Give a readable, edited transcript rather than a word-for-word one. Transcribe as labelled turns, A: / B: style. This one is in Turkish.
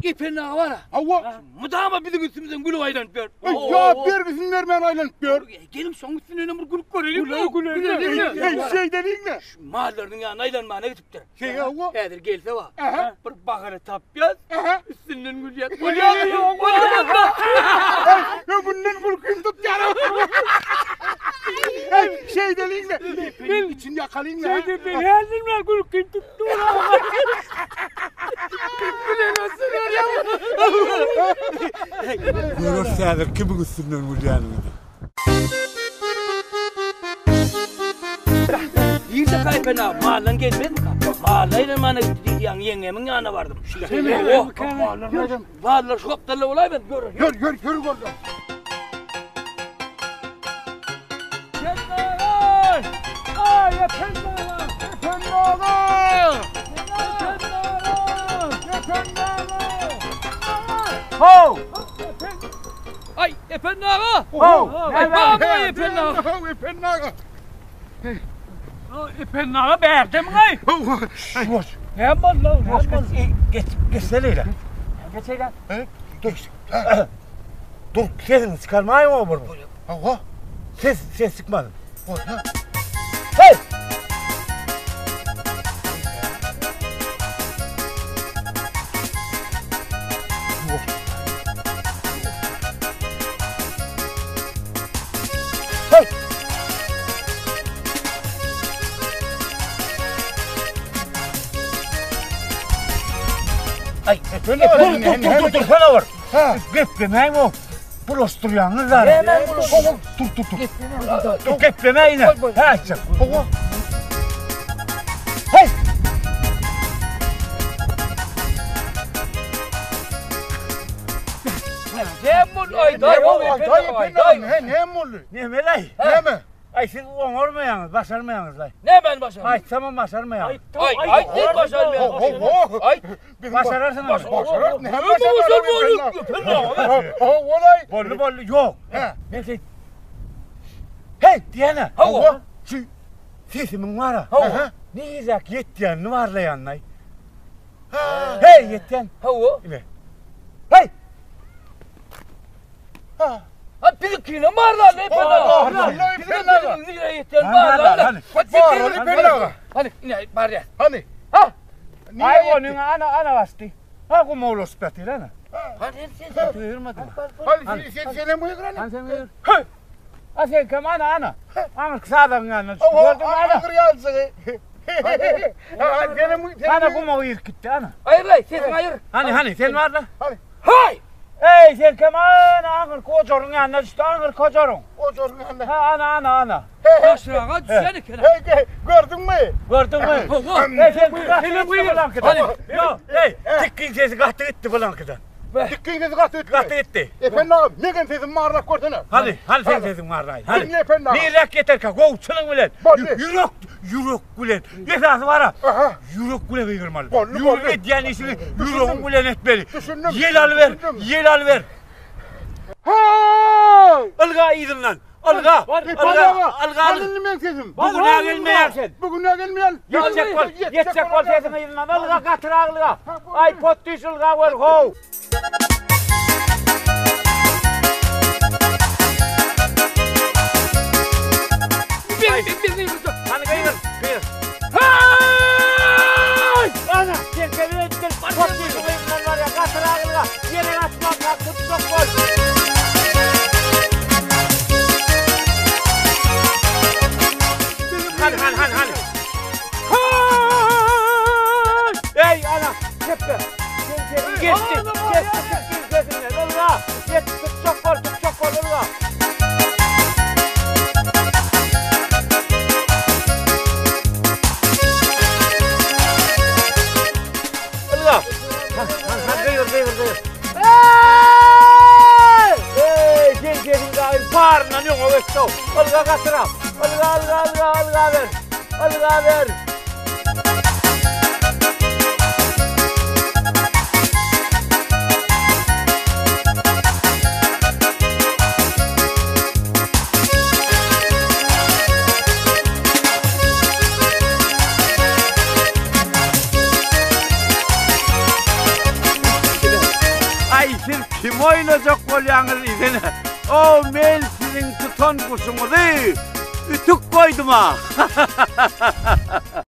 A: İpenna var.
B: Hava.
A: Mudama bizim üstümüzden gülü aylanıp ver.
B: Ya bergisinler ben aylanıp ver.
A: Gelin son üstüne bir gülüp görelim.
B: Güle. Şey dediğin ne?
A: Şu mahallerin ya aylanmana gitiptir.
B: Şey hava.
A: Eğer gelse var.
B: Aha.
A: Bir bakarı tapyaz.
B: Aha.
A: Üstünden gül yat.
B: Ya bundan korkuyum tut yarım. Şey dediğin ne? Ben için yakalayın ne?
A: Şey dediğin ne? Korkuyum tuttu.
C: Görürseler kimin üstünden vuracağınızı.
A: Yiyince kayıpena mahallen gelmez mi? Mahalleyle bana yani yengemin yanına vardım. Mahalleler şu kaptalı olay ben görürüm.
B: Gör orada.
A: Yepenler! Ay yepenler!
B: Yepenler!
A: Ho! Ay yepenler!
B: Ho!
A: Ay baba yepenler!
B: Yepenler!
A: Yepenler berdim gay!
B: Boş.
A: Hemen lan, hemen.
C: Geçsene.
A: Geçeyle.
C: Dur sesini çıkarmayın mı burada?
B: Hava.
C: Ses çıkmadı.
A: Hey!
C: Ay, dur bana var. Geplemeyin o. Bulaştırıyorsunuz lan.
A: Hemen
C: Dur geplemeyin. Ha çık.
A: Hey! Hemen ay day
B: Ne mollu?
C: Ne melay?
B: Ne mi?
C: Ay siz olmayanız, başarmayanız lan.
A: Ne ben başarım?
C: Ay tamam başarmayanız.
A: Ay ne başarım? Ay
C: Başararsın.
B: Başarır. Ne
A: başarım?
B: Olay.
C: Bollu yok. Ne şey? Hey Diana.
A: Hava.
C: Sesimin var ha.
B: Hava.
C: Ne yiyecek yettiğini varlayan lan. Hey yettiğin.
A: Hava.
C: Hey.
A: Ha bizimkine varlar ne
B: Allah
A: Bizim nereye yeter varlar. Hadi ne var ya.
B: Hani?
A: Ha?
C: Ay onun ana bastı. Ha como los petirana.
A: Hadi sen.
C: Duyurmadı mı?
B: Hani sen mi yıkıran?
C: Sen gör. Hey. Asıl kam ana. Ana kısadan yana.
B: Gördün
C: Gördün ana.
B: kırıyorsun.
C: Ana como ir gitti ana.
A: Hayır lan sen hayır.
C: Hani sen var lan.
A: Hay.
C: Ey sen kam ana kocorun yana işte ana kocorun.
B: O çorun anne.
C: Ha ana.
A: Aşağı düşsene kere.
B: Gördün mü?
C: Gördün mü? Ey sen Hadi. Yo, hey, tikkin sesi kahtı gitti Blanka'dan.
B: Dikkin sesi kahtı
C: gitti.
B: Efendim abi, ne gen sesin mağarak gördün ha?
C: Hani sen sesin var lan. Hadi.
B: Ne efendim abi?
C: Bir rak yeter ka, kovçunun ulen. Yürek ulen. Yesası var ha. Yürek ulen yırmalı. Yürek et yani işini yürek ulen etmeli. Yel al ver.
B: Hay!
C: Ilga iyiydin lan. Ilga.
B: Halin mi sesim?
C: Bugüne gelmeyen sen.
B: Bugüne gelmeyen.
C: Yetecek kol sesini iyiydin lan. Ilga katır ağlıga. Ay pot düş ılga ver hov. Hani kıyır.
A: Hay!
C: Ana sen kevine gittin. Pot düş ılga var ya katır ağlıga. Yere atmak hakkı çok kol. Hani. Ey ana, tepe. Geçti. Gözünden. Ilga. Yetti. Çok kol. Ilga. Ilga. Kıyır. Ey, sen gayet parla ne o esto. Ilga katıra. Ilga ver. siz kim oynayacak bolýaňyz izine? O men sizin tutan kuşuňyzy ütük koydum ha.